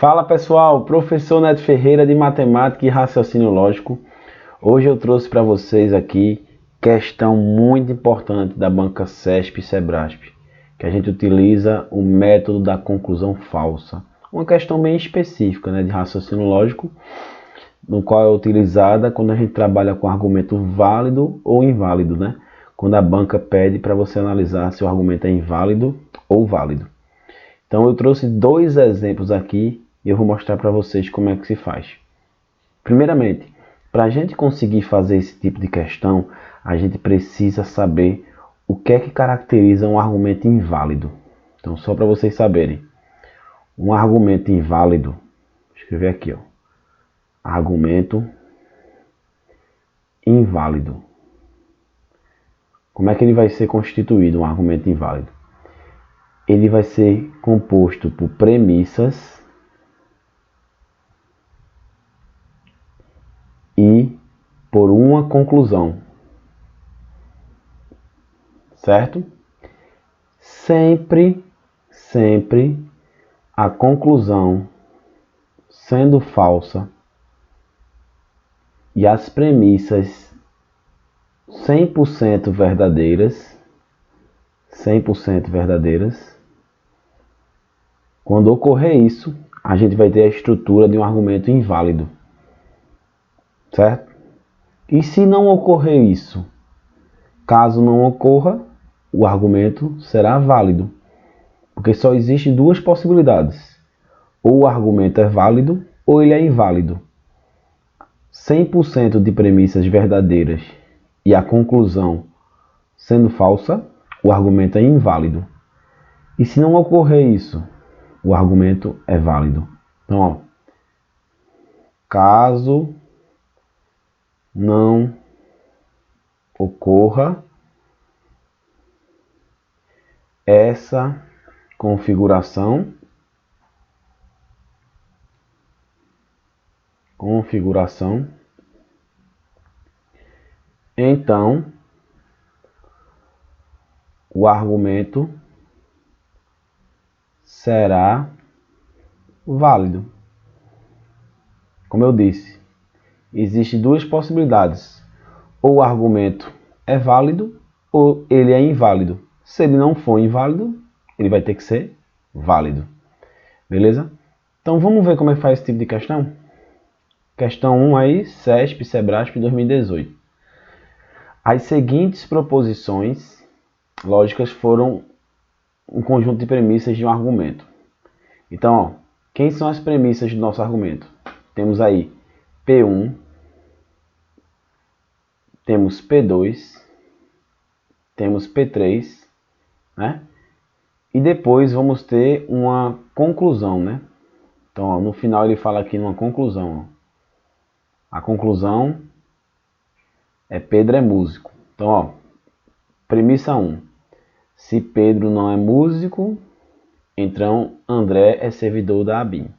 Fala pessoal, professor Neto Ferreira de Matemática e Raciocínio Lógico. Hoje eu trouxe para vocês aqui questão muito importante da banca CESP e Sebrasp, que a gente utiliza o método da conclusão falsa. Uma questão bem específica, de raciocínio lógico, no qual é utilizada quando a gente trabalha com argumento válido ou inválido, quando a banca pede para você analisar se o argumento é inválido ou válido. Então eu trouxe dois exemplos aqui e eu vou mostrar para vocês como é que se faz. Primeiramente, para a gente conseguir fazer esse tipo de questão, a gente precisa saber o que é que caracteriza um argumento inválido. Então, só para vocês saberem, um argumento inválido, vou escrever aqui, argumento inválido. Como é que ele vai ser constituído, um argumento inválido? Ele vai ser composto por premissas e por uma conclusão, certo? Sempre a conclusão sendo falsa e as premissas 100% verdadeiras, quando ocorrer isso, a gente vai ter a estrutura de um argumento inválido, certo? E se não ocorrer isso, caso não ocorra, o argumento será válido, porque só existem duas possibilidades: ou o argumento é válido ou ele é inválido. 100% de premissas verdadeiras e a conclusão sendo falsa, o argumento é inválido. E se não ocorrer isso, o argumento é válido. Então, caso não ocorra essa configuração, então o argumento será válido. Como eu disse, existem duas possibilidades: ou o argumento é válido ou ele é inválido. Se ele não for inválido, ele vai ter que ser válido. Beleza? Então vamos ver como é que faz esse tipo de questão? Questão 1 aí, CESP, Sebrasp 2018. As seguintes proposições lógicas foram um conjunto de premissas de um argumento. Então, quem são as premissas do nosso argumento? Temos aí P1, temos P2, temos P3, E depois vamos ter uma conclusão, Então, no final ele fala aqui numa conclusão. A conclusão é Pedro é músico. Então, premissa 1. Se Pedro não é músico, então André é servidor da ABIN.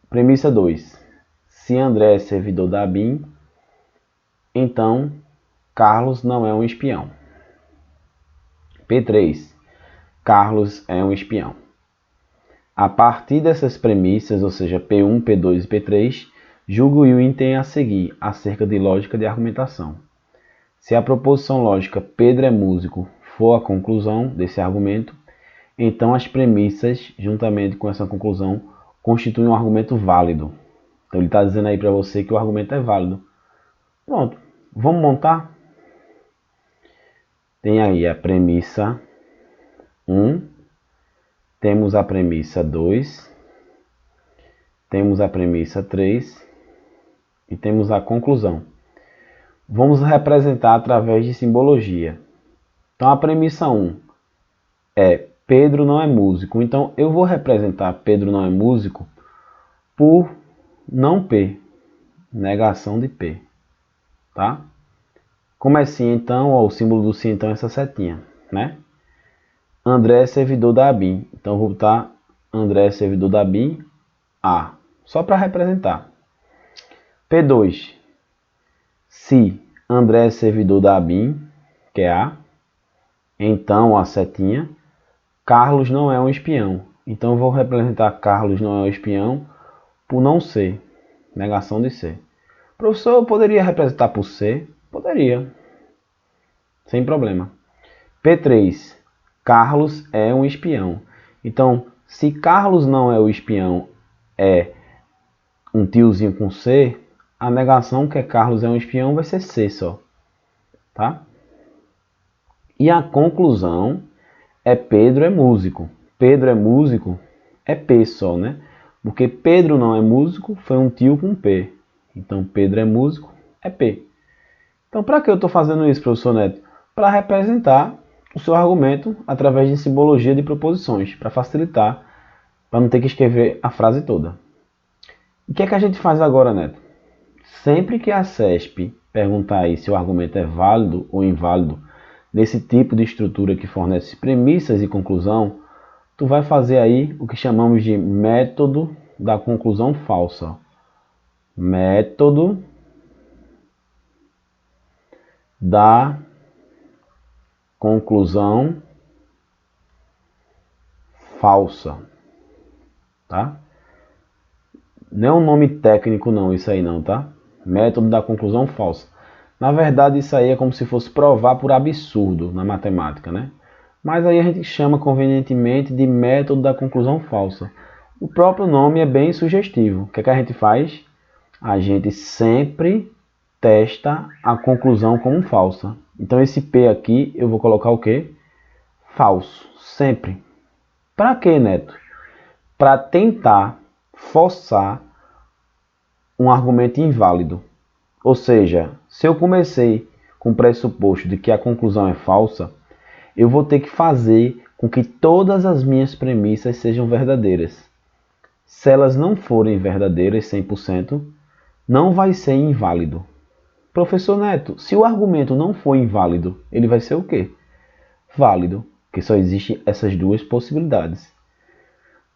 Premissa 2. Se André é servidor da ABIN, então Carlos não é um espião. P3. Carlos é um espião. A partir dessas premissas, ou seja, P1, P2 e P3, julgo o item a seguir acerca de lógica de argumentação. Se a proposição lógica Pedro é músico for a conclusão desse argumento, então as premissas, juntamente com essa conclusão, constituem um argumento válido. Então ele está dizendo aí para você que o argumento é válido. Pronto, vamos montar? Tem aí a premissa 1, temos a premissa 2, temos a premissa 3 e temos a conclusão. Vamos representar através de simbologia. Então a premissa 1 é Pedro não é músico. Então eu vou representar Pedro não é músico por não P, negação de P, tá? Como é sim então, o símbolo do sim então é essa setinha, André é servidor da ABIN. Então eu vou botar André é servidor da ABIN A, só para representar. P2. Se André é servidor da ABIN, que é A, então a setinha, Carlos não é um espião. Então eu vou representar Carlos não é o espião por não ser, negação de ser. Professor, eu poderia representar por ser? Poderia, sem problema. P3, Carlos é um espião. Então, se Carlos não é o espião, é um tiozinho com C, a negação que é Carlos é um espião vai ser C só, tá? E a conclusão é Pedro é músico. Pedro é músico é P só, né? Porque Pedro não é músico, foi um tio com P. Então Pedro é músico é P. Então para que eu estou fazendo isso, professor Neto? Para representar o seu argumento através de simbologia de proposições, para facilitar, para não ter que escrever a frase toda. O que é que a gente faz agora, Neto? Sempre que a CESP perguntar aí se o argumento é válido ou inválido, nesse tipo de estrutura que fornece premissas e conclusão, tu vai fazer aí o que chamamos de método da conclusão falsa. Método da conclusão falsa, tá? Não é um nome técnico não, isso aí não, tá? Método da conclusão falsa. Na verdade, isso aí é como se fosse provar por absurdo na matemática, né? Mas aí a gente chama convenientemente de método da conclusão falsa. O próprio nome é bem sugestivo. O que é que a gente faz? A gente sempre testa a conclusão como falsa. Então esse P aqui eu vou colocar o quê? Falso, sempre. Para quê, Neto? Para tentar forçar um argumento inválido. Ou seja, se eu comecei com o pressuposto de que a conclusão é falsa, eu vou ter que fazer com que todas as minhas premissas sejam verdadeiras. Se elas não forem verdadeiras 100%, não vai ser inválido. Professor Neto, se o argumento não for inválido, ele vai ser o quê? Válido, porque só existem essas duas possibilidades.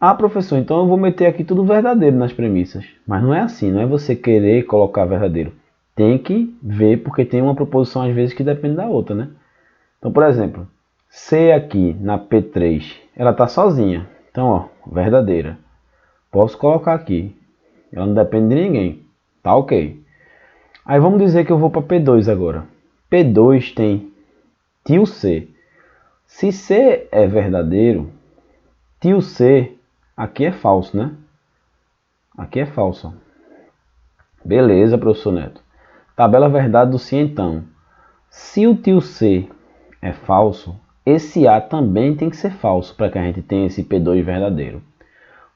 Ah, professor, então eu vou meter aqui tudo verdadeiro nas premissas. Mas não é assim, não é você querer colocar verdadeiro. Tem que ver, porque tem uma proposição às vezes que depende da outra, né? Então, por exemplo, C aqui na P3, ela está sozinha. Então, ó, verdadeira. Posso colocar aqui. Ela não depende de ninguém. Tá ok. Aí vamos dizer que eu vou para P2 agora. P2 tem tio C. Se C é verdadeiro, tio C aqui é falso, né? Aqui é falso. Beleza, professor Neto. Tabela verdade do sim então. Se o tio C é falso, esse A também tem que ser falso para que a gente tenha esse P2 verdadeiro.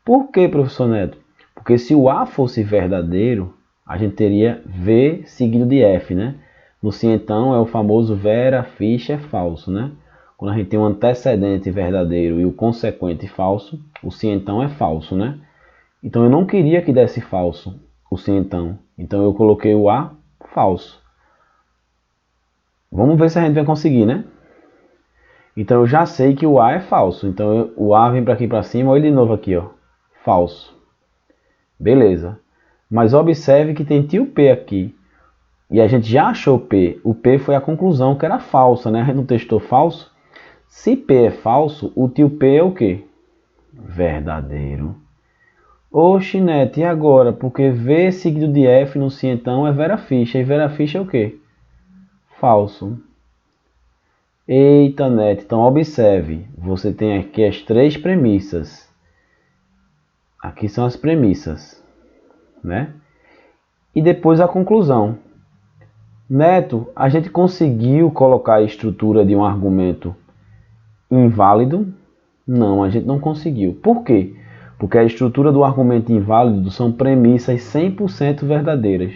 Por que, professor Neto? Porque se o A fosse verdadeiro, a gente teria V seguido de F, né? No sim então é o famoso vera, ficha, é falso, né? Quando a gente tem um antecedente verdadeiro e o consequente falso, o sim então é falso, né? Então eu não queria que desse falso o sim então. Então eu coloquei o A falso. Vamos ver se a gente vai conseguir, né? Então eu já sei que o A é falso. Então o A vem para aqui para cima, olha de novo aqui, ó. Falso. Beleza. Mas observe que tem tio P aqui. E a gente já achou P. O P foi a conclusão que era falsa, né? A gente não testou falso. Se P é falso, o tio P é o quê? Verdadeiro. Oxe, Neto, e agora? Porque V seguido de F no sim então é vera ficha. E vera ficha é o quê? Falso. Eita, Neto, então observe. Você tem aqui as três premissas. Aqui são as premissas, né? E depois a conclusão. Neto, a gente conseguiu colocar a estrutura de um argumento inválido? Não, a gente não conseguiu. Por quê? Porque a estrutura do argumento inválido são premissas 100% verdadeiras.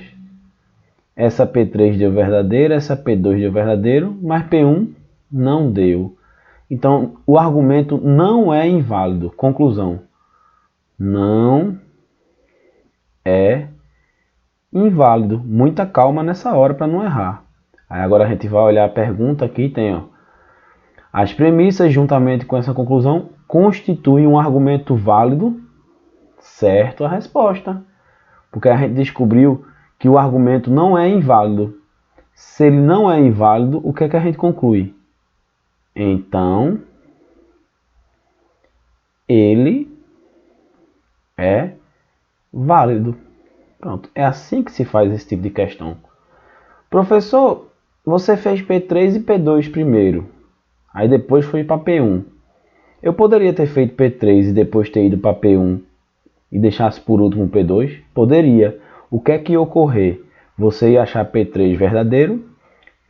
Essa P3 deu verdadeiro, essa P2 deu verdadeiro, mas P1 não deu. Então, o argumento não é inválido. Conclusão. Não é inválido. Muita calma nessa hora para não errar. Aí agora a gente vai olhar a pergunta aqui, tem ó. As premissas juntamente com essa conclusão constituem um argumento válido? Certo a resposta. Porque a gente descobriu que o argumento não é inválido. Se ele não é inválido, o que é que a gente conclui? Então, ele é válido. Pronto, é assim que se faz esse tipo de questão. Professor, você fez P3 e P2 primeiro, aí depois foi para P1. Eu poderia ter feito P3 e depois ter ido para P1 e deixasse por último P2? Poderia. O que é que ia ocorrer? Você ia achar P3 verdadeiro,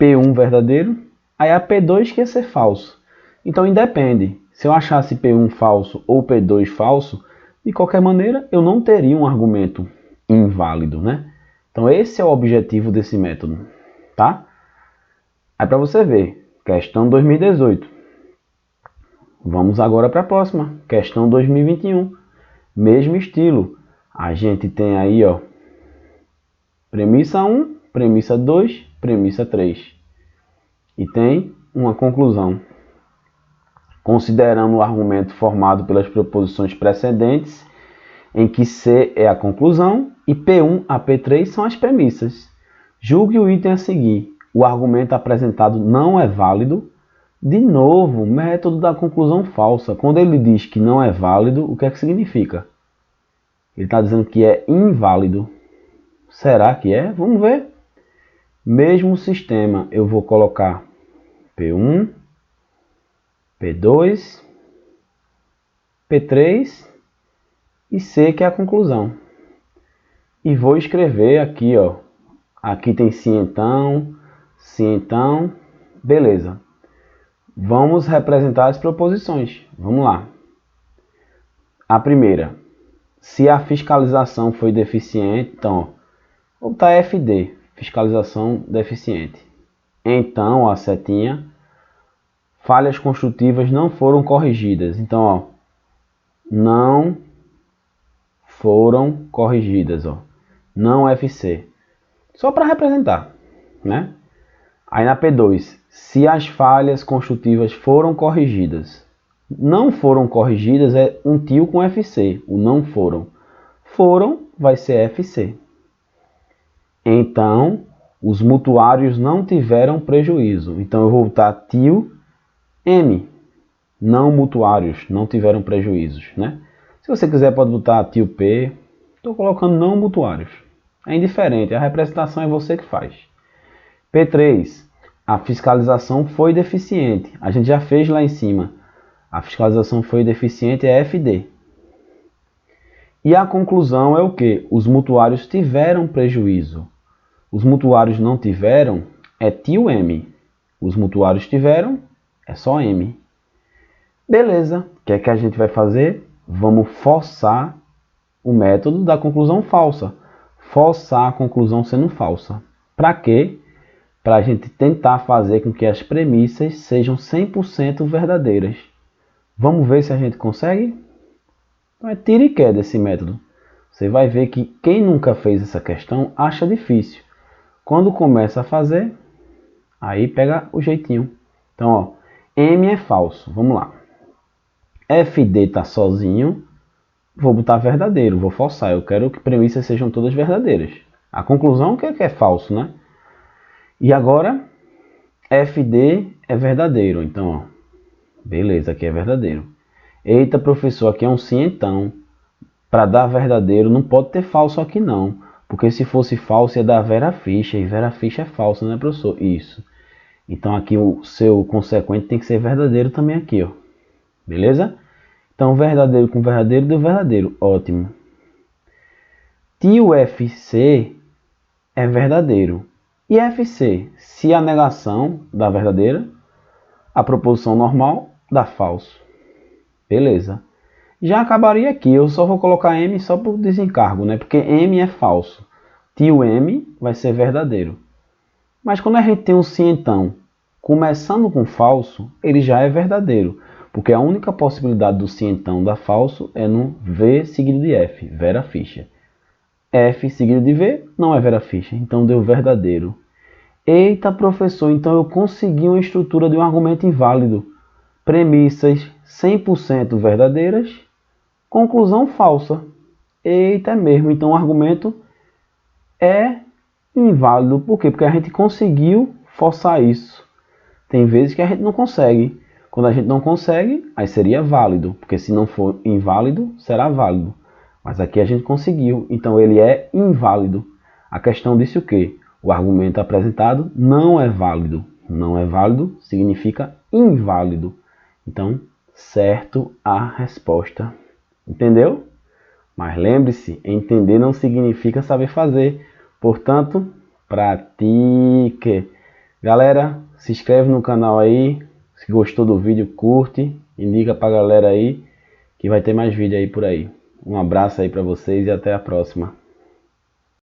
P1 verdadeiro, aí a P2 que ia ser falso. Então independe. Se eu achasse P1 falso ou P2 falso, de qualquer maneira eu não teria um argumento inválido, né? Então esse é o objetivo desse método, tá? Aí para você ver, questão 2018. Vamos agora para a próxima, questão 2021. Mesmo estilo. A gente tem aí, ó, premissa 1, premissa 2, premissa 3. E tem uma conclusão. Considerando o argumento formado pelas proposições precedentes, em que C é a conclusão e P1 a P3 são as premissas. Julgue o item a seguir. O argumento apresentado não é válido. De novo, método da conclusão falsa. Quando ele diz que não é válido, o que é que significa? Ele está dizendo que é inválido. Será que é? Vamos ver. Mesmo sistema, eu vou colocar P1, P2, P3 e C, que é a conclusão. E vou escrever aqui, ó. Aqui tem sim então, beleza. Vamos representar as proposições. Vamos lá. A primeira, se a fiscalização foi deficiente, então, vou botar FD, fiscalização deficiente. Então, a setinha, falhas construtivas não foram corrigidas. Então, ó, não foram corrigidas, ó. Não FC. Só para representar, né? Aí na P2, se as falhas construtivas foram corrigidas. Não foram corrigidas é um tio com FC, o não foram. Foram vai ser FC. Então, os mutuários não tiveram prejuízo. Então eu vou botar tio M. Não mutuários, não tiveram prejuízos, né? Se você quiser pode botar tio P. Estou colocando não mutuários. É indiferente, a representação é você que faz. P3. A fiscalização foi deficiente. A gente já fez lá em cima. A fiscalização foi deficiente é FD. E a conclusão é o que? Os mutuários tiveram prejuízo. Os mutuários não tiveram é tio M. Os mutuários tiveram é só M. Beleza. O que é que a gente vai fazer? Vamos forçar o método da conclusão falsa. Forçar a conclusão sendo falsa. Para quê? Para a gente tentar fazer com que as premissas sejam 100% verdadeiras. Vamos ver se a gente consegue? Então é tira e queda esse método. Você vai ver que quem nunca fez essa questão acha difícil. Quando começa a fazer, aí pega o jeitinho. Então, ó, M é falso. Vamos lá. FD está sozinho. Vou botar verdadeiro, vou forçar. Eu quero que premissas sejam todas verdadeiras. A conclusão que é falso, né? E agora, FD é verdadeiro. Então, ó, beleza, aqui é verdadeiro. Eita, professor, aqui é um sim então. Para dar verdadeiro, não pode ter falso aqui não. Porque se fosse falso, ia dar Vera Ficha. E Vera Ficha é falso, né, professor? Isso. Então, aqui o seu consequente tem que ser verdadeiro também aqui, ó. Beleza? Então, verdadeiro com verdadeiro deu verdadeiro. Ótimo. Tio FC é verdadeiro. E FC, se a negação dá verdadeira, a proposição normal dá falso. Beleza. Já acabaria aqui. Eu só vou colocar M só por desencargo, né? Porque M é falso. Tio M vai ser verdadeiro. Mas quando a gente tem um sim então, começando com falso, ele já é verdadeiro. Porque a única possibilidade do sim então dar falso é no V seguido de F, Vera Ficha. F seguido de V não é Vera Ficha, então deu verdadeiro. Eita, professor, então eu consegui uma estrutura de um argumento inválido. Premissas 100% verdadeiras, conclusão falsa. Eita, é mesmo, então o argumento é inválido. Por quê? Porque a gente conseguiu forçar isso. Tem vezes que a gente não consegue. Quando a gente não consegue, aí seria válido, porque se não for inválido, será válido. Mas aqui a gente conseguiu, então ele é inválido. A questão disse o quê? O argumento apresentado não é válido. Não é válido significa inválido. Então, certo a resposta. Entendeu? Mas lembre-se, entender não significa saber fazer. Portanto, pratique. Galera, se inscreve no canal aí. Se gostou do vídeo, curte. Indica pra galera aí que vai ter mais vídeo aí por aí. Um abraço aí pra vocês e até a próxima.